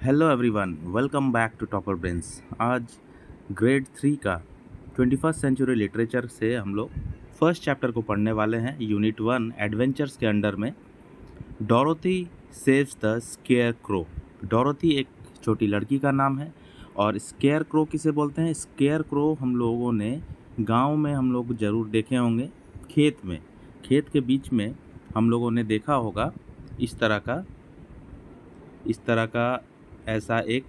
Hello everyone, welcome back to topper brains. आज grade 3 का 21st century literature से हम लोग फर्स्ट चैप्टर को पढ़ने वाले हैं। यूनिट 1 एडवेंचर्स के अंडर में Dorothy saves the scarecrow. Dorothy एक छोटी लड़की का नाम है और स्केयर क्रो किसे बोलते हैं? स्केयर क्रो हम लोगों ने गांव में हम लोग ज़रूर देखे होंगे। खेत के बीच में हम लोगों ने देखा होगा इस तरह का ऐसा एक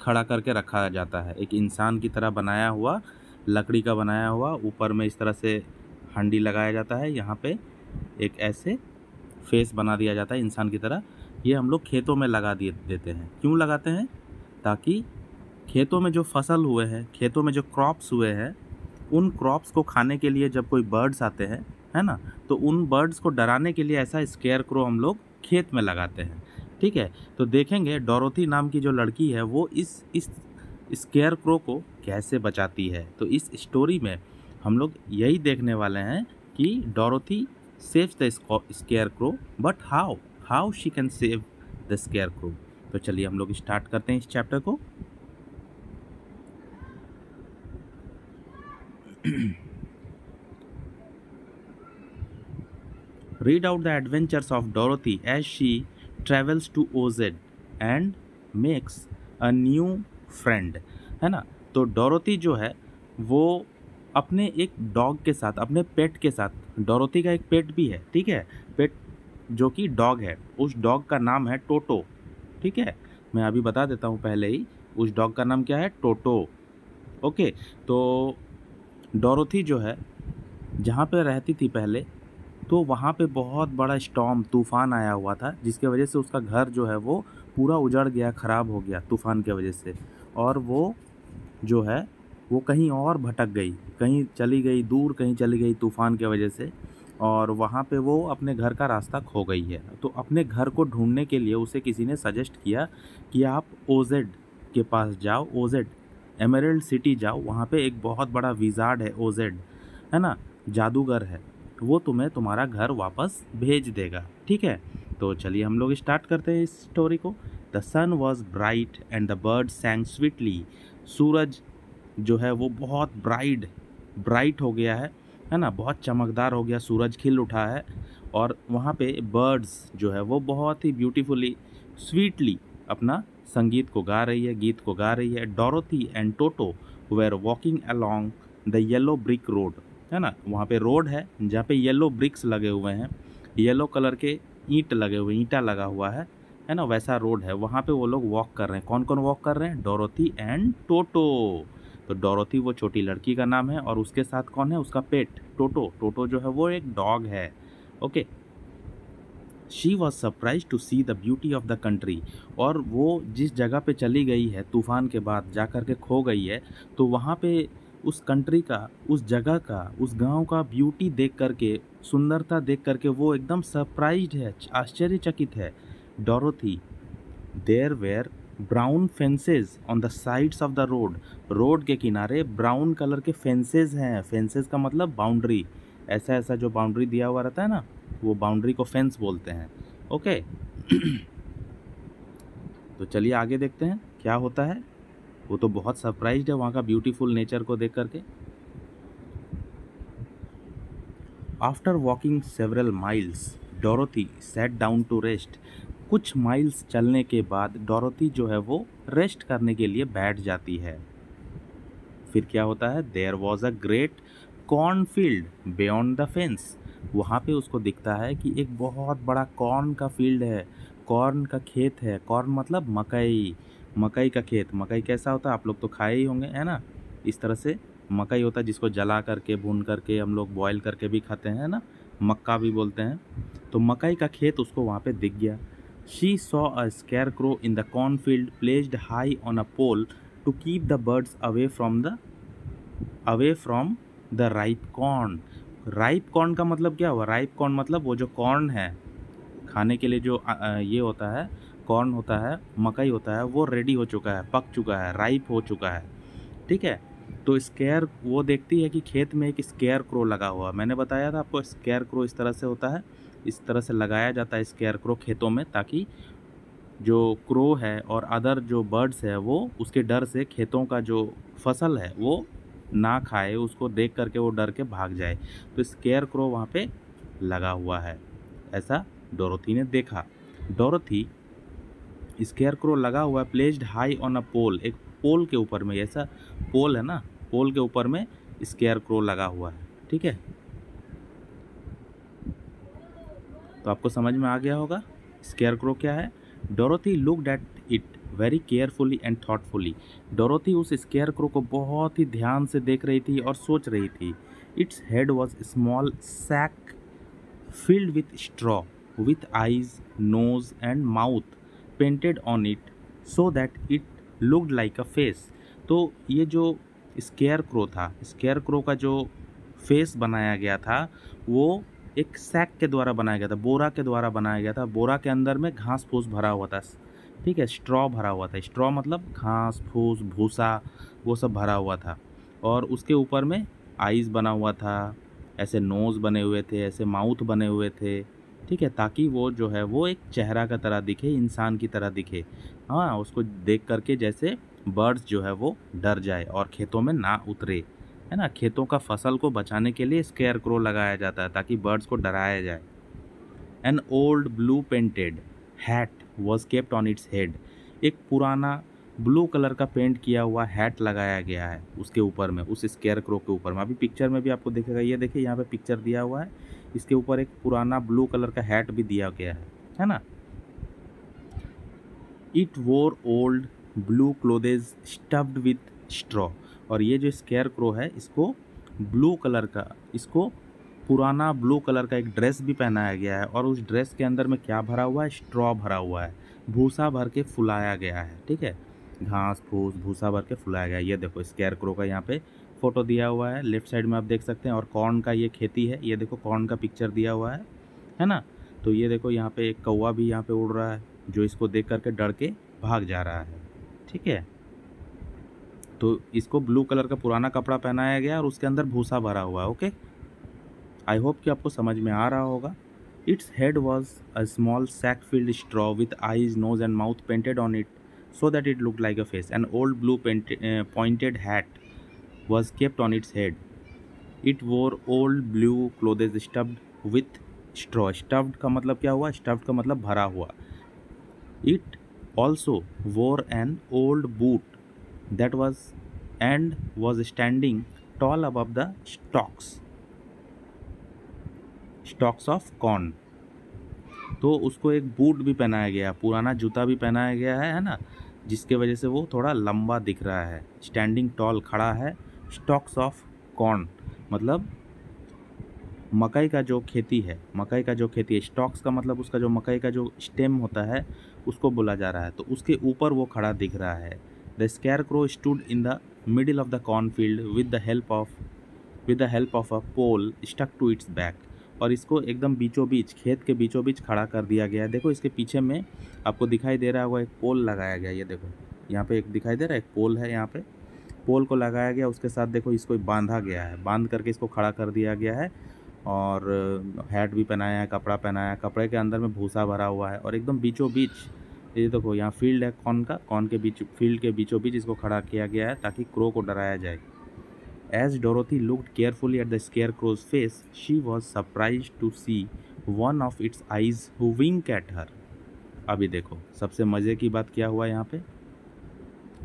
खड़ा करके रखा जाता है। एक इंसान की तरह बनाया हुआ, लकड़ी का बनाया हुआ, ऊपर में इस तरह से हंडी लगाया जाता है। यहाँ पे एक ऐसे फेस बना दिया जाता है इंसान की तरह। ये हम लोग खेतों में लगा देते हैं। क्यों लगाते हैं? ताकि खेतों में जो फसल हुए हैं, खेतों में जो क्रॉप्स हुए हैं, उन क्रॉप्स को खाने के लिए जब कोई बर्ड्स आते हैं, है ना, तो उन बर्ड्स को डराने के लिए ऐसा स्केयर क्रो हम लोग खेत में लगाते हैं। ठीक है, तो देखेंगे डोरोथी नाम की जो लड़की है वो इस स्केयर क्रो को कैसे बचाती है। तो इस स्टोरी में हम लोग यही देखने वाले हैं कि Dorothy saves the square crow, but how she can save the square crow. तो चलिए हम लोग स्टार्ट करते हैं इस चैप्टर को। Read out the adventures of Dorothy as she travels to OZ and makes a new friend, है ना। तो डोरोथी जो है वो अपने एक डॉग के साथ, अपने पेट के साथ, डोरोथी का एक पेट भी है, ठीक है, पेट जो कि डॉग है, उस डॉग का नाम है टोटो। ठीक है, मैं अभी बता देता हूँ पहले ही, उस डॉग का नाम क्या है? टोटो। ओके, तो डोरोथी जो है जहाँ पे रहती थी पहले, तो वहाँ पे बहुत बड़ा स्टॉर्म, तूफ़ान आया हुआ था, जिसके वजह से उसका घर जो है वो पूरा उजड़ गया, ख़राब हो गया तूफ़ान के वजह से। और वो जो है वो कहीं और भटक गई, कहीं चली गई दूर, कहीं चली गई तूफ़ान के वजह से, और वहाँ पे वो अपने घर का रास्ता खो गई है। तो अपने घर को ढूंढने के लिए उसे किसी ने सजेस्ट किया कि आप ओजेड के पास जाओ, ओजेड एमराल्ड सिटी जाओ, वहाँ पे एक बहुत बड़ा विज़ार्ड है ओजेड, है ना, जादूगर है, वो तुम्हें तुम्हारा घर वापस भेज देगा। ठीक है, तो चलिए हम लोग स्टार्ट करते हैं इस स्टोरी को। The sun was bright and the bird sang sweetly. सूरज जो है वो बहुत ब्राइट हो गया है ना, बहुत चमकदार हो गया, सूरज खिल उठा है। और वहाँ पे बर्ड्स जो है वो बहुत ही ब्यूटीफुली, स्वीटली अपना संगीत को गा रही है, गीत को गा रही है। Dorothy and Toto were walking along the yellow brick road, है ना, वहाँ पे रोड है जहाँ पे येलो ब्रिक्स लगे हुए हैं, येलो कलर के ईंट लगे हुए, ईंटा लगा हुआ है ना, वैसा रोड है। वहाँ पे वो लोग वॉक कर रहे हैं। कौन कौन वॉक कर रहे हैं? डोरोथी एंड टोटो। तो डोरोथी वो छोटी लड़की का नाम है, और उसके साथ कौन है? उसका पेट टोटो। टोटो जो है वो एक डॉग है। Okay, she was surprise to see the beauty of the country. और वो जिस जगह पे चली गई है तूफ़ान के बाद, जा कर के खो गई है, तो वहाँ पे उस कंट्री का, उस जगह का, उस गांव का ब्यूटी देख करके, सुंदरता देख करके वो एकदम सरप्राइज्ड है, आश्चर्यचकित है। Dorothy, there were brown fences on the sides of the road. Road के किनारे ब्राउन कलर के फेंसेज हैं। फेंसेज का मतलब बाउंड्री, ऐसा ऐसा जो बाउंड्री दिया हुआ रहता है ना, वो बाउंड्री को फेंस बोलते हैं। ओके, तो चलिए आगे देखते हैं क्या होता है। वो तो बहुत सरप्राइज्ड है वहाँ का ब्यूटीफुल नेचर को देख करके। After walking several miles Dorothy sat down to rest. कुछ माइल्स चलने के बाद डोरोथी जो है वो रेस्ट करने के लिए बैठ जाती है। फिर क्या होता है? There was a great corn field beyond the fence. वहाँ पे उसको दिखता है कि एक बहुत बड़ा कॉर्न का फील्ड है, कॉर्न का खेत है। कॉर्न मतलब मकई, मकई का खेत। मकई कैसा होता है आप लोग तो खाए ही होंगे, है ना। इस तरह से मकई होता है जिसको जला करके, भून करके, हम लोग बॉयल करके भी खाते हैं ना, मक्का भी बोलते हैं। तो मकई का खेत उसको वहाँ पे दिख गया। She saw a scarecrow in the corn field placed high on a pole to keep the birds away from the ripe corn. Ripe corn का मतलब क्या हुआ? राइप कॉर्न मतलब वो जो कॉर्न है खाने के लिए, जो ये होता है, कॉर्न होता है, मकई होता है, वो रेडी हो चुका है, पक चुका है, राइप हो चुका है। ठीक है, तो स्केयर वो देखती है कि खेत में एक स्केयर क्रो लगा हुआ। मैंने बताया था आपको, स्केयर क्रो इस तरह से होता है, इस तरह से लगाया जाता है स्केयर क्रो खेतों में, ताकि जो क्रो है और अदर जो बर्ड्स है वो उसके डर से खेतों का जो फसल है वो ना खाए, उसको देख करके वो डर के भाग जाए। तो स्केयर क्रो वहाँ पे लगा हुआ है, ऐसा डोरोथी ने देखा। डोरोथी स्केयर क्रो लगा हुआ है प्लेस्ड हाई ऑन अ पोल, एक पोल के ऊपर में, ऐसा पोल है ना, पोल के ऊपर में स्केयर क्रो लगा हुआ है। ठीक है, तो आपको समझ में आ गया होगा स्केयर क्रो क्या है। Dorothy looked at it very carefully and thoughtfully. Dorothy उस स्केयर क्रो को बहुत ही ध्यान से देख रही थी और सोच रही थी। Its head was small sack filled with straw, with eyes, nose, and mouth painted on it so that it looked like a face। तो ये जो स्केयर क्रो था, स्केयर क्रो का जो फेस बनाया गया था वो एक सैक के द्वारा बनाया गया था, बोरा के द्वारा बनाया गया था। बोरा के अंदर में घास फूस भरा हुआ था, ठीक है, स्ट्रॉ भरा हुआ था। स्ट्रॉ मतलब घास फूस भूसा, वो सब भरा हुआ था। और उसके ऊपर में आइज़ बना हुआ था, ऐसे नोज़ बने हुए थे, ऐसे माउथ बने हुए थे। ठीक है, ताकि वो जो है वो एक चेहरा का तरह दिखे, इंसान की तरह दिखे। हाँ, उसको देख करके जैसे बर्ड्स जो है वो डर जाए और खेतों में ना उतरे, है ना। खेतों का फसल को बचाने के लिए स्केयर क्रो लगाया जाता है ताकि बर्ड्स को डराया जाए। An old blue painted hat was kept on its head. एक पुराना ब्लू कलर का पेंट किया हुआ हैट लगाया गया है उसके ऊपर में, उस स्केयर क्रो के ऊपर में। अभी पिक्चर में भी आपको दिखेगा, ये देखिए यहाँ पे पिक्चर दिया हुआ है, इसके ऊपर एक पुराना ब्लू कलर का हैट भी दिया गया है ना। इट वोर old blue क्लोथेज stuffed with straw. और ये जो स्केयर क्रो है इसको ब्लू कलर का, इसको पुराना ब्लू कलर का एक ड्रेस भी पहनाया गया है। और उस ड्रेस के अंदर में क्या भरा हुआ है, स्ट्रॉ भरा हुआ है, भूसा भर के फुलाया गया है। ठीक है, घास फूस भूसा भर के फुलाया गया है। ये देखो स्केयर क्रो का यहाँ पे फोटो दिया हुआ है, लेफ्ट साइड में आप देख सकते हैं। और कॉर्न का ये खेती है, ये देखो कॉर्न का पिक्चर दिया हुआ है ना। तो ये देखो यहाँ पे एक कौवा भी यहाँ पे उड़ रहा है जो इसको देख करके डर के भाग जा रहा है। ठीक है, तो इसको ब्लू कलर का पुराना कपड़ा पहनाया गया और उसके अंदर भूसा भरा हुआ है। ओके, आई होप कि आपको समझ में आ रहा होगा। Its head was a small sack filled straw with eyes nose and mouth painted on it so that it looked like a face. An old blue pointed hat was kept on its head. It wore old blue clothes stuffed with straw. Stuffed का मतलब क्या हुआ, stuffed का मतलब भरा हुआ। It also wore an old boot that was standing tall above the stalks of corn। तो उसको एक बूट भी पहनाया गया, पुराना जूता भी पहनाया गया है ना, जिसके वजह से वो थोड़ा लंबा दिख रहा है। स्टैंडिंग टॉल खड़ा है, स्टॉक्स ऑफ कॉर्न मतलब मकई का जो खेती है, मकई का जो खेती है। स्टॉक्स का मतलब उसका जो मकई का जो स्टेम होता है उसको बोला जा रहा है। तो उसके ऊपर वो खड़ा दिख रहा है। The scarecrow stood in the middle of the corn field with the help of a pole stuck to its back. और इसको एकदम बीचों बीच, खेत के बीचों बीच खड़ा कर दिया गया है। देखो इसके पीछे में आपको दिखाई दे रहा होगा एक पोल लगाया गया। ये देखो यहाँ पे एक दिखाई दे रहा है, एक पोल है, यहाँ पे पोल को लगाया गया, उसके साथ देखो इसको बांधा गया है, बांध करके इसको खड़ा कर दिया गया है। और हैट भी पहनाया है, कपड़ा पहनाया है, कपड़े के अंदर में भूसा भरा हुआ है। और एकदम बीचों बीच ये देखो यहाँ फील्ड है कॉर्न का, कॉर्न के बीच, फील्ड के बीचों बीच इसको खड़ा किया गया है ताकि क्रो को डराया जाए। As Dorothy looked carefully at the scarecrow's face, she was surprised to see one of its eyes who winked at her। अभी देखो सबसे मज़े की बात क्या हुआ यहाँ पे,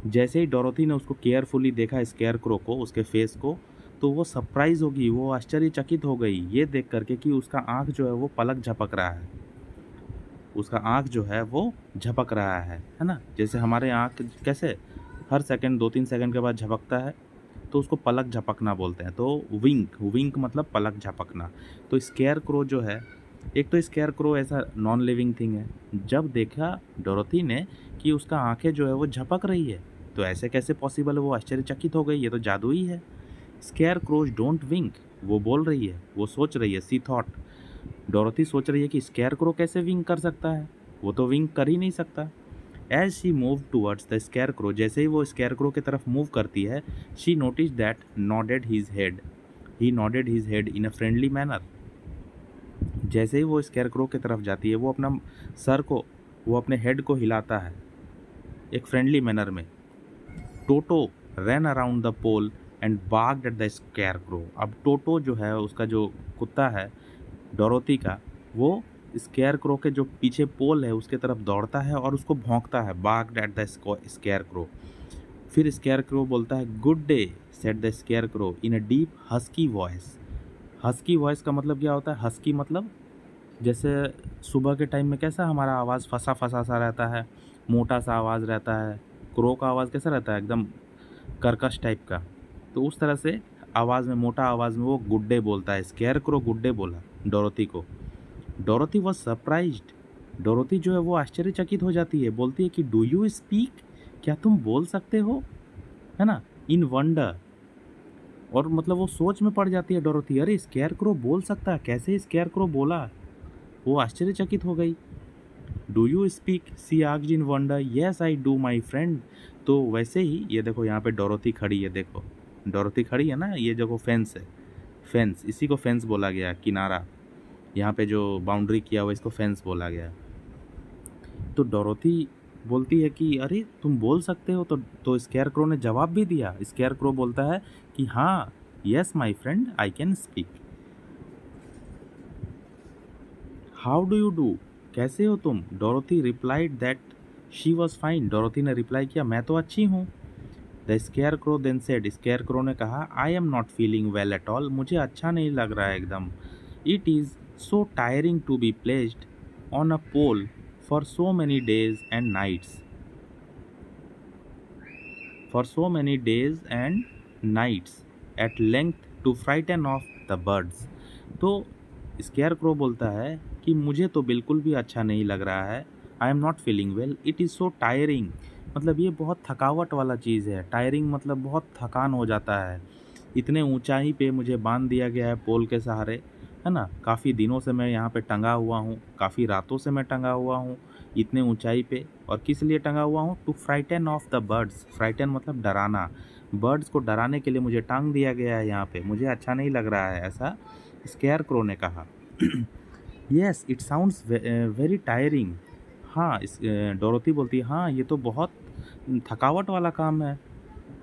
जैसे ही डोरोथी ने उसको केयरफुली देखा स्केयरक्रो को, उसके फेस को, तो वो सरप्राइज होगी, वो आश्चर्यचकित हो गई ये देख करके कि उसका आँख जो है वो पलक झपक रहा है। उसका आँख जो है वो झपक रहा है ना। जैसे हमारे आँख कैसे हर सेकंड 2-3 सेकंड के बाद झपकता है, तो उसको पलक झपकना बोलते हैं। तो विंक मतलब पलक झपकना। तो स्केयर क्रो जो है, एक तो स्केयर क्रो ऐसा नॉन लिविंग थिंग है। जब देखा डोरोथी ने कि उसका आंखें जो है वो झपक रही है, तो ऐसे कैसे पॉसिबल है, वो आश्चर्यचकित हो गई, ये तो जादू ही है। स्केयर क्रोज डोंट विंक, वो बोल रही है, वो सोच रही है, सी थॉट, डोरोथी सोच रही है कि स्केयर क्रो कैसे विंक कर सकता है, वो तो विंक कर ही नहीं सकता। As she move towards the scarecrow, जैसे ही वो स्केयर क्रो की तरफ मूव करती है, she notice that nodded his head, he nodded his head in a friendly manner. जैसे ही वो स्केयर क्रो की तरफ जाती है, वो अपना सर को वो अपने हेड को हिलाता है एक फ्रेंडली मैनर में। Toto ran around the pole and barked at the scarecrow. अब टोटो जो है उसका जो कुत्ता है डोरोथी का, वो स्कैरक्रो के जो पीछे पोल है उसके तरफ दौड़ता है और उसको भौंकता है, बार्क्ड एट द स्कैरक्रो। फिर स्कैरक्रो बोलता है good day said the scarecrow in a deep husky voice. Husky voice का मतलब क्या होता है? हस्की मतलब जैसे सुबह के टाइम में कैसा हमारा आवाज़ फंसा फंसा सा रहता है, मोटा सा आवाज़ रहता है। क्रो का आवाज़ कैसा रहता है? एकदम कर्कश टाइप का। तो उस तरह से आवाज़ में, मोटा आवाज़ में वो गुड डे बोलता है। स्कैरक्रो गुड डे बोला डोरोथी को। Dorothy was surprised. डोरोथी जो है वो आश्चर्यचकित हो जाती है, बोलती है कि डू यू स्पीक, क्या तुम बोल सकते हो, है ना, इन वंडर। और मतलब वो सोच में पड़ जाती है डोरोथी, अरे स्कैरक्रो बोल सकता है, कैसे स्कैरक्रो बोला? वो आश्चर्यचकित हो गई। Do you speak, she asked in wonder. Yes I do my friend. तो वैसे ही ये देखो यहाँ पे डोरोथी खड़ी है, देखो डोरोथी खड़ी है ना, ये देखो फेंस है, फेंस, इसी को फेंस बोला गया, किनारा, यहाँ पे जो बाउंड्री किया हुआ इसको फेंस बोला गया। तो डोरोथी बोलती है कि अरे तुम बोल सकते हो। तो स्कैरक्रो ने जवाब भी दिया। स्कैरक्रो बोलता है कि हाँ, yes my friend I can speak. How do you do, कैसे हो तुम? Dorothy replied that she was fine. Dorothy ने रिप्लाई किया, मैं तो अच्छी हूँ। The scarecrow then said, scarecrow ने कहा, I am not feeling well at all, मुझे अच्छा नहीं लग रहा है एकदम। It is so tiring to be placed on a pole for so many days and nights, for so many days and nights at length to frighten off the birds। तो scarecrow बोलता है कि मुझे तो बिल्कुल भी अच्छा नहीं लग रहा है। आई am not feeling well, it is so tiring, मतलब ये बहुत थकावट वाला चीज़ है। टायरिंग मतलब बहुत थकान हो जाता है। इतने ऊंचाई पे मुझे बांध दिया गया है पोल के सहारे, है ना, काफ़ी दिनों से मैं यहाँ पे टंगा हुआ हूँ, काफ़ी रातों से मैं टंगा हुआ हूँ इतने ऊंचाई पे। और किस लिए टंगा हुआ हूँ? To frighten off the birds. Frighten मतलब डराना, बर्ड्स को डराने के लिए मुझे टांग दिया गया है यहाँ पे, मुझे अच्छा नहीं लग रहा है, ऐसा स्केयर क्रो ने कहा। Yes it sounds very tiring. हाँ, डोरोथी बोलती है, हाँ ये तो बहुत थकावट वाला काम है।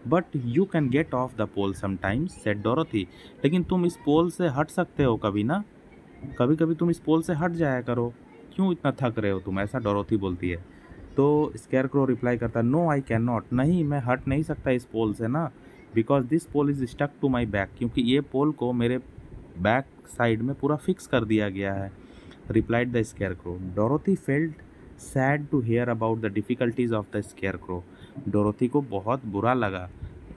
But you can get off the pole sometimes said Dorothy. लेकिन तुम इस पोल से हट सकते हो कभी ना, कभी कभी तुम इस पोल से हट जाया करो, क्यों इतना थक रहे हो तुम, ऐसा डोरोथी बोलती है। तो स्कैरक्रो रिप्लाई करता है, नो आई कैन नॉट, नहीं मैं हट नहीं सकता इस पोल से ना, because this pole is stuck to my back, क्योंकि ये पोल को मेरे बैक साइड में पूरा फिक्स कर दिया गया है। Replied the scarecrow. Dorothy felt sad to hear about the difficulties of the scarecrow. Dorothy को बहुत बुरा लगा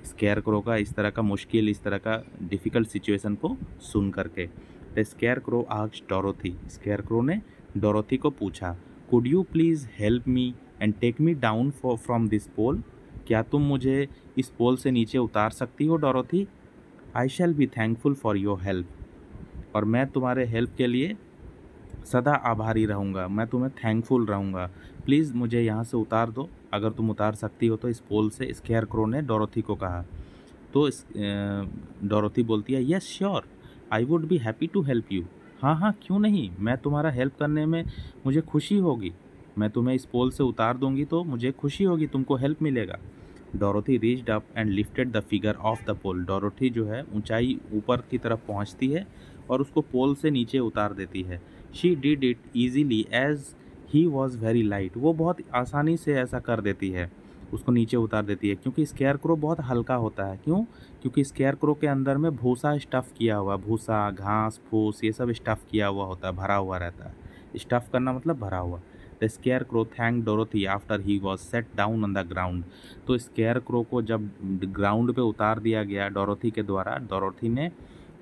स्कैरक्रो का इस तरह का मुश्किल, इस तरह का डिफ़िकल्ट सिचुएशन को सुन करके। The scarecrow asked Dorothy. Scarecrow ने डोरोथी को पूछा, could you please help me and take me down from this pole. क्या तुम मुझे इस पोल से नीचे उतार सकती हो Dorothy? I shall be thankful for your help, और मैं तुम्हारे हेल्प के लिए सदा आभारी रहूँगा, मैं तुम्हें थैंकफुल रहूँगा। प्लीज़ मुझे यहाँ से उतार दो, अगर तुम उतार सकती हो तो इस पोल से, स्कैरक्रो ने डोरोथी को कहा। तो डोरोथी बोलती है, yes sure I would be happy to help you. हाँ हाँ क्यों नहीं, मैं तुम्हारा हेल्प करने में मुझे खुशी होगी। मैं तुम्हें इस पोल से उतार दूंगी तो मुझे खुशी होगी, तुमको हेल्प मिलेगा। Dorothy reached up and lifted the figure off the pole. Dorothy जो है ऊंचाई ऊपर की तरफ पहुंचती है और उसको पोल से नीचे उतार देती है। She did it easily as he was very light. वो बहुत आसानी से ऐसा कर देती है, उसको नीचे उतार देती है, क्योंकि स्केयरक्रो बहुत हल्का होता है। क्यों? क्योंकि स्केयरक्रो के अंदर में भूसा स्टफ़ किया हुआ, भूसा, घास फूस, ये सब स्टफ़ किया हुआ होता है, भरा हुआ रहता है। स्टफ़ करना मतलब भरा हुआ। The scarecrow thank Dorothy after he was set down on the ground. तो स्केयरक्रो को जब ग्राउंड पे उतार दिया गया डोरोथी के द्वारा, डोरोथी ने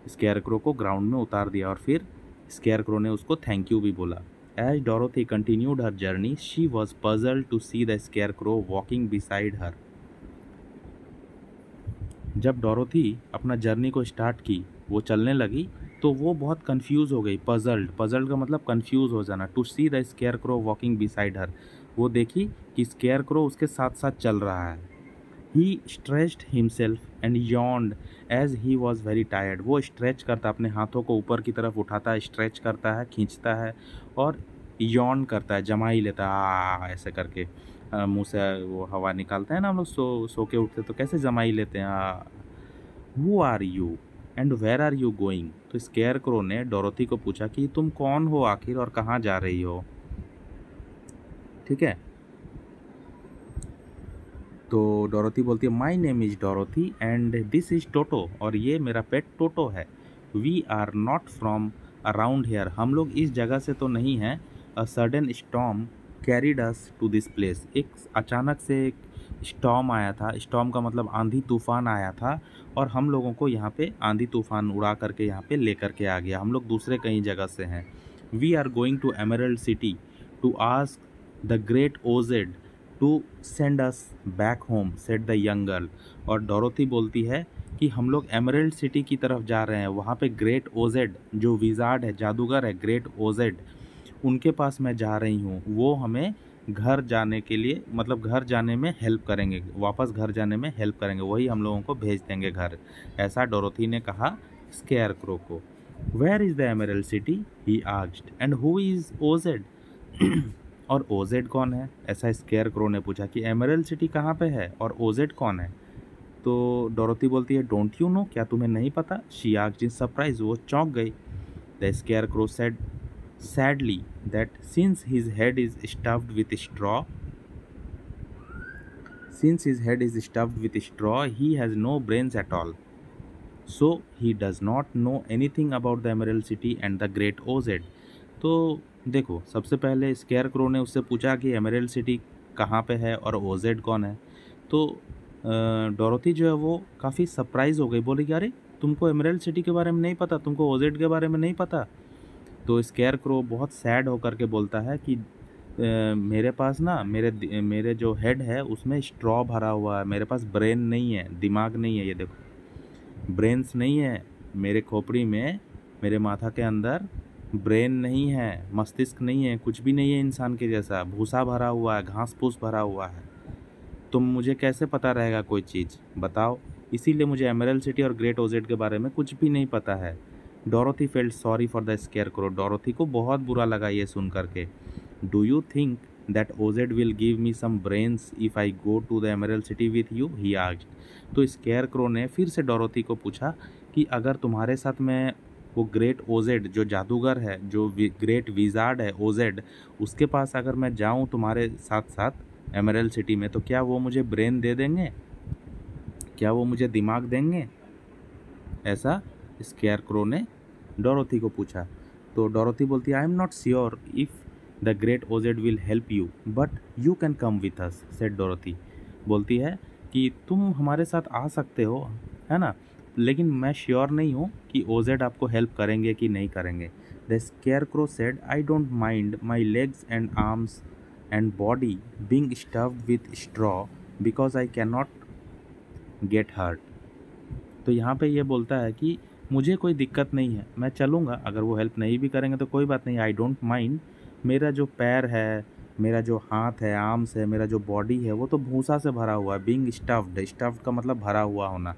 स्केयरक्रो को ग्राउंड में उतार दिया और फिर स्केयरक्रो ने उसको थैंक यू भी बोला। As Dorothy continued her journey, she was puzzled to see the scarecrow walking beside her. जब डोरोथी अपना जर्नी को स्टार्ट की, वो चलने लगी, तो वो बहुत कंफ्यूज हो गई। पजल्ड, पजल्ड का मतलब कंफ्यूज हो जाना। To see the scarecrow walking beside her, वो देखी कि स्केयरक्रो उसके साथ साथ चल रहा है। He stretched himself and yawned as he was very tired. वो स्ट्रेच करता, अपने हाथों को ऊपर की तरफ उठाता है, स्ट्रेच करता है, खींचता है और यॉन करता है, जमा ही लेता है ऐसे करके, मुंह से वो हवा निकालते हैं ना हम लोग सो के उठते तो कैसे जमा ही लेते हैं who are you and where are you going. तो स्केयर क्रो ने डोरोथी को पूछा कि तुम कौन हो आखिर और कहाँ जा रही हो। ठीक है, तो डोरोथी बोलती है my name is Dorothy and this is Toto, और ये मेरा पेट टोटो है। We are not from around here, हम लोग इस जगह से तो नहीं हैं। A sudden storm carried us to this place, एक अचानक से एक स्टॉर्म आया था। स्टॉर्म का मतलब आंधी तूफान आया था, और हम लोगों को यहाँ पे आंधी तूफान उड़ा करके यहाँ पे लेकर के आ गया। हम लोग दूसरे कहीं जगह से हैं। We are going to Emerald City to ask the great Oz to send us back home, said the young girl. और डोरोथी बोलती है कि हम लोग एमरल्ड सिटी की तरफ जा रहे हैं, वहाँ पे ग्रेट ओजेड जो विजार्ड है, जादूगर है, ग्रेट ओजेड, उनके पास मैं जा रही हूँ। वो हमें घर जाने के लिए, मतलब घर जाने में हेल्प करेंगे, वापस घर जाने में हेल्प करेंगे, वही हम लोगों को भेज देंगे घर। ऐसा डोरोथी ने कहा स्केयर क्रो को। Where is the Emerald City he asked and who is Oz और ओजेड कौन है, ऐसा स्केयर क्रो ने पूछा कि एमरल्ड सिटी कहाँ पे है और ओजेड कौन है। तो डोरोथी बोलती है डोंट यू नो, क्या तुम्हें नहीं पता। शी आस्क्ड इन सरप्राइज, वो चौंक गई। The scarecrow said sadly that since his head is stuffed with straw, since his head is stuffed with straw, he has no brains at all. So he does not know anything about the Emerald City and the Great Oz। तो देखो, सबसे पहले square crow ने उससे पूछा कि emerald city कहाँ पे है और ओजेड कौन है। तो डोरोथी जो है वो काफ़ी सरप्राइज हो गई, बोली कि अरे तुमको एमरल्ड सिटी के बारे में नहीं पता, तुमको ओजेड के बारे में नहीं पता। तो स्केयर क्रो बहुत सैड होकर के बोलता है कि मेरे पास ना मेरे मेरे जो हेड है उसमें स्ट्रॉ भरा हुआ है, मेरे पास ब्रेन नहीं है, दिमाग नहीं है। ये देखो, ब्रेन्स नहीं है मेरे खोपड़ी में, मेरे माथा के अंदर ब्रेन नहीं है, मस्तिष्क नहीं है, कुछ भी नहीं है इंसान के जैसा। भूसा भरा हुआ है, घास फूस भरा हुआ है। तुम मुझे कैसे पता रहेगा कोई चीज़, बताओ। इसीलिए मुझे एमरल्ड सिटी और ग्रेट ओजेड के बारे में कुछ भी नहीं पता है। Dorothy felt sorry for the scarecrow, Dorothy को बहुत बुरा लगा ये सुन करके। Do you think that Oz will give me some brains if I go to the Emerald City with you, he asked. तो स्केयर क्रो ने फिर से डोरोथी को पूछा कि अगर तुम्हारे साथ मैं वो ग्रेट ओजेड जो जादूगर है, जो ग्रेट विजार्ड है ओजेड, उसके पास अगर मैं जाऊं तुम्हारे साथ साथ एमरल्ड सिटी में, तो क्या वो मुझे ब्रेन दे देंगे, क्या वो मुझे दिमाग देंगे। ऐसा स्केयर क्रो ने डोरोथी को पूछा। तो डोरोथी बोलती है आई am not sure if the great OZ will help you but you can come with us, said Dorothy. बोलती है कि तुम हमारे साथ आ सकते हो, है ना, लेकिन मैं श्योर नहीं हूँ कि ओजेड आपको हेल्प करेंगे कि नहीं करेंगे। The scarecrow said I don't mind my legs and arms and body being stuffed with straw because I can not get hurt. तो यहाँ पे ये बोलता है कि मुझे कोई दिक्कत नहीं है, मैं चलूँगा, अगर वो हेल्प नहीं भी करेंगे तो कोई बात नहीं, आई डोंट माइंड। मेरा जो पैर है, मेरा जो हाथ है, आर्म्स है, मेरा जो बॉडी है, वो तो भूसा से भरा हुआ है। बीइंग स्टफ्ड, स्टफ्ड का मतलब भरा हुआ होना,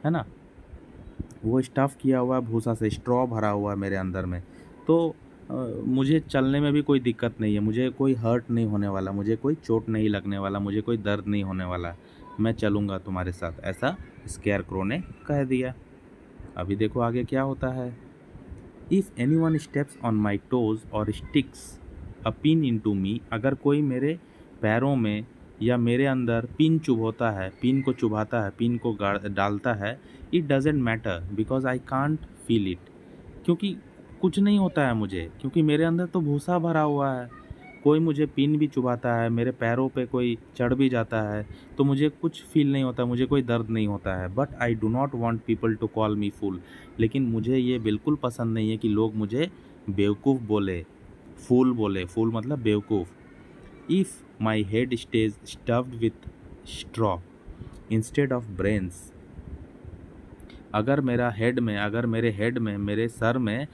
है ना, वो स्टफ़ किया हुआ है भूसा से, स्ट्रॉ भरा हुआ है मेरे अंदर में। तो मुझे चलने में भी कोई दिक्कत नहीं है, मुझे कोई हर्ट नहीं होने वाला, मुझे कोई चोट नहीं लगने वाला, मुझे कोई दर्द नहीं होने वाला, मैं चलूँगा तुम्हारे साथ, ऐसा स्केयर क्रो ने कह दिया। अभी देखो आगे क्या होता है। If anyone steps on my toes और sticks a pin into me, अगर कोई मेरे पैरों में या मेरे अंदर पिन चुभोता है, पिन को चुभाता है, पिन को डालता है, it doesn't matter because I can't feel it, क्योंकि कुछ नहीं होता है मुझे, क्योंकि मेरे अंदर तो भूसा भरा हुआ है। कोई मुझे पिन भी चुभाता है, मेरे पैरों पे कोई चढ़ भी जाता है, तो मुझे कुछ फील नहीं होता, मुझे कोई दर्द नहीं होता है। But I do not want people to call me fool, लेकिन मुझे ये बिल्कुल पसंद नहीं है कि लोग मुझे बेवकूफ़ बोले, फूल बोले, फूल मतलब बेवकूफ़। If my head stage stuffed with straw instead of brains, अगर मेरा हेड में, अगर मेरे हेड में, मेरे सर में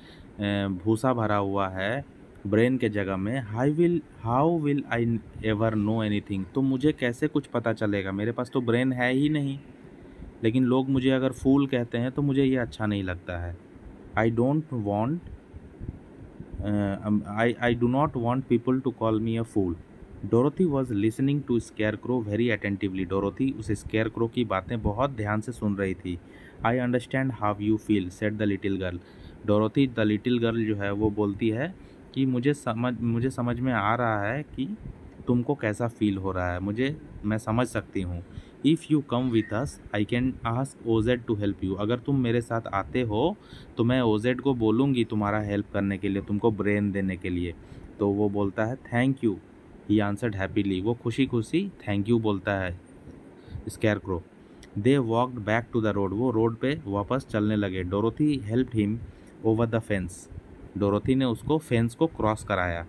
भूसा भरा हुआ है ब्रेन के जगह में, how will I ever know anything, तो मुझे कैसे कुछ पता चलेगा, मेरे पास तो ब्रेन है ही नहीं। लेकिन लोग मुझे अगर फूल कहते हैं तो मुझे ये अच्छा नहीं लगता है। I don't want I do not want people to call me a fool. Dorothy was listening to scarecrow very attentively. Dorothy उस स्केयरक्रो की बातें बहुत ध्यान से सुन रही थी. I understand how you feel said the little girl. Dorothy the little girl जो है वो बोलती है कि मुझे समझ में आ रहा है कि तुमको कैसा फील हो रहा है, मैं समझ सकती हूँ. If you come with us I can ask Oz to help you. अगर तुम मेरे साथ आते हो तो मैं ओजेड को बोलूँगी तुम्हारा हेल्प करने के लिए, तुमको ब्रेन देने के लिए. तो वो बोलता है thank you. He answered happily. वो खुशी खुशी थैंक यू बोलता है scarecrow. They walked back to the road. वो रोड पे वापस चलने लगे. Dorothy helped him over the fence. Dorothy ने उसको फेंस को क्रॉस कराया,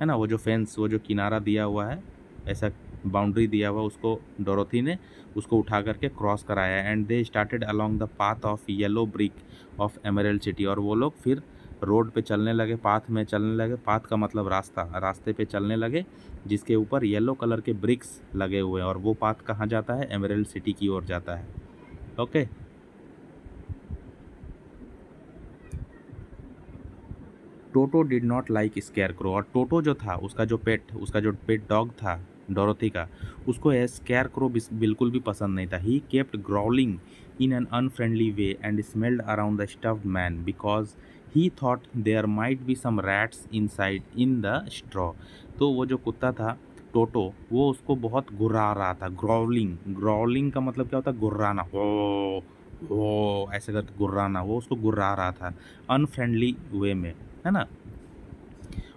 है ना. वो जो फेंस, वो जो किनारा दिया हुआ है, ऐसा बाउंड्री दिया हुआ, उसको डोरोथी ने उसको उठा करके क्रॉस कराया. And they started along the path of yellow brick of emerald City. और वो लोग फिर रोड पे चलने लगे, पाथ में चलने लगे. पाथ का मतलब रास्ता, रास्ते पे चलने लगे जिसके ऊपर येलो कलर के ब्रिक्स लगे हुए हैं. और वो पाथ कहाँ जाता है? एमरल्ड सिटी की ओर जाता है. Okay. Toto did not like scarecrow. और टोटो जो था, उसका जो पेट डॉग था डोरोथी का, उसको स्केयरक्रो बिल्कुल भी पसंद नहीं था. He kept growling in an unfriendly way and smelled around the stuffed man because he thought there might be some rats inside in the straw. तो वो जो कुत्ता था टोटो, वो उसको बहुत गुर्रा रहा था. ग्रॉलिंग का मतलब क्या होता है? गुर्राना. ओ ऐसे करके गुर्राना. वो उसको गुर्रा रहा था अनफ्रेंडली वे में, है ना.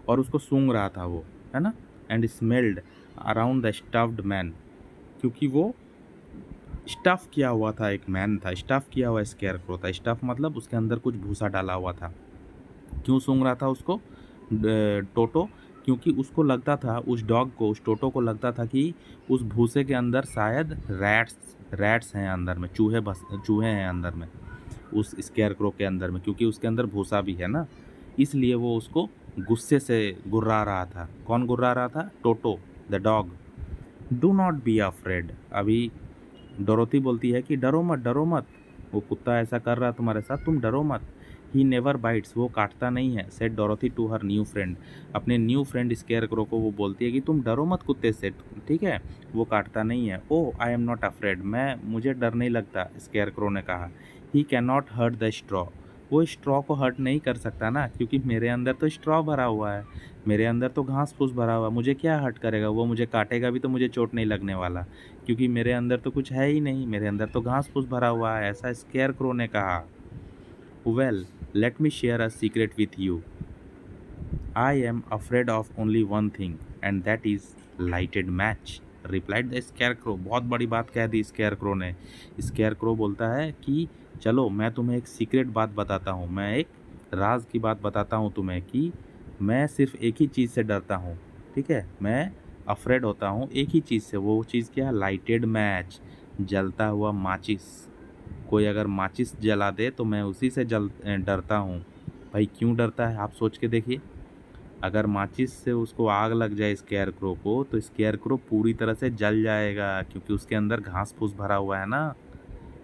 और उसको सूंघ रहा था वो, है ना. And smelled around the stuffed man, क्योंकि वो स्टफ़ किया हुआ था. एक मैन था, स्टफ़ किया हुआ स्केयरक्रो था. स्टफ़ मतलब उसके अंदर कुछ भूसा डाला हुआ था. क्यों सूंघ रहा था उसको टोटो? क्योंकि उसको लगता था, उस डॉग को, उस टोटो को लगता था कि उस भूसे के अंदर शायद रैट्स हैं अंदर में, चूहे हैं अंदर में उस स्केयरक्रो के अंदर में, क्योंकि उसके अंदर भूसा भी है ना. इसलिए वो उसको गुस्से से गुर्रा रहा था. कौन गुर्रा रहा था? Toto the dog. Do not be afraid. अभी डोरोथी बोलती है कि डरो मत, वो कुत्ता ऐसा कर रहा है तुम्हारे साथ, तुम डरो मत. He never bites. वो काटता नहीं है. Said Dorothy to her new friend. अपने न्यू फ्रेंड स्केयरक्रो को वो बोलती है कि तुम डरो मत कुत्ते से, ठीक है, वो काटता नहीं है. Oh I am not afraid. मुझे डर नहीं लगता, स्केयरक्रो ने कहा. He can not hurt the straw. वो स्ट्रॉ को हर्ट नहीं कर सकता ना, क्योंकि मेरे अंदर तो स्ट्रॉ भरा हुआ है, मेरे अंदर तो घास फूस भरा हुआ है. मुझे क्या हर्ट करेगा? वो मुझे काटेगा भी तो मुझे चोट नहीं लगने वाला, क्योंकि मेरे अंदर तो कुछ है ही नहीं, मेरे अंदर तो घास फूस भरा हुआ है. ऐसा स्केयरक्रो ने कहा. Well let me share a secret with you. I am afraid of only one thing and that is lighted match, replied the scarecrow. बहुत बड़ी बात कह दी स्केयरक्रो ने. स्केयरक्रो बोलता है कि चलो मैं तुम्हें एक सीक्रेट बात बताता हूँ, मैं एक राज की बात बताता हूँ तुम्हें, कि मैं सिर्फ एक ही चीज़ से डरता हूँ, ठीक है. मैं अफ्रेड होता हूँ एक ही चीज़ से. वो चीज़ क्या? लाइटेड मैच, जलता हुआ माचिस. कोई अगर माचिस जला दे तो मैं उसी से डरता हूँ. भाई क्यों डरता है? आप सोच के देखिए. अगर माचिस से उसको आग लग जाए स्केयरक्रो को, तो स्केयरक्रो पूरी तरह से जल जाएगा, क्योंकि उसके अंदर घास फूस भरा हुआ है ना,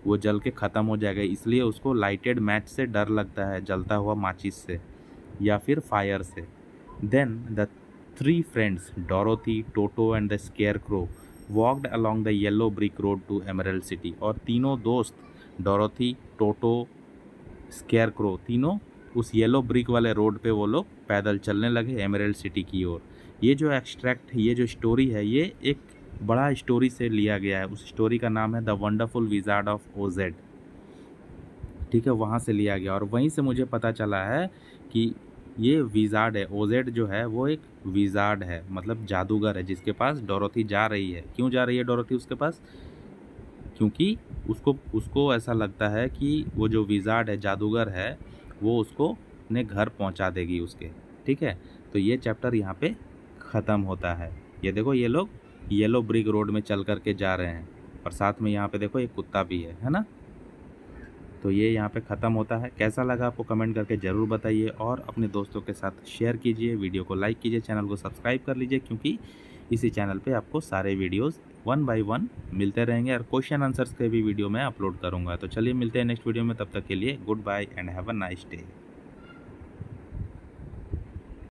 वो जल के ख़त्म हो जाएगा. इसलिए उसको लाइटेड मैच से डर लगता है, जलता हुआ माचिस से या फिर फायर से. Then the three friends Dorothy, Toto and the scarecrow walked along the yellow brick road to Emerald City. और तीनों दोस्त डोरोथी, टोटो, स्केयरक्रो, तीनों उस येलो ब्रिक वाले रोड पे वो लोग पैदल चलने लगे एमरल्ड सिटी की ओर. ये जो एक्सट्रैक्ट, ये जो स्टोरी है, ये एक बड़ा स्टोरी से लिया गया है. उस स्टोरी का नाम है the wonderful wizard of OZ, ठीक है, वहाँ से लिया गया. और वहीं से मुझे पता चला है कि ये विजार्ड है. ओजेड जो है वो एक विजार्ड है, मतलब जादूगर है, जिसके पास डोरोथी जा रही है. क्यों जा रही है डोरोथी उसके पास? क्योंकि उसको ऐसा लगता है कि वो जो विजार्ड है, जादूगर है, वो उसको अपने घर पहुंचा देगी उसके, ठीक है. तो ये चैप्टर यहाँ पे ख़त्म होता है. ये देखो, ये लोग येलो ब्रिक रोड में चल करके जा रहे हैं, और साथ में यहाँ पे देखो एक कुत्ता भी है ना. तो ये यहाँ पे ख़त्म होता है. कैसा लगा आपको कमेंट करके ज़रूर बताइए, और अपने दोस्तों के साथ शेयर कीजिए, वीडियो को लाइक कीजिए, चैनल को सब्सक्राइब कर लीजिए, क्योंकि इसी चैनल पे आपको सारे वीडियोस 1 बाय 1 मिलते रहेंगे, और क्वेश्चन आंसर्स के भी वीडियो मैं अपलोड करूँगा. तो चलिए मिलते हैं नेक्स्ट वीडियो में. तब तक के लिए goodbye and have a nice day.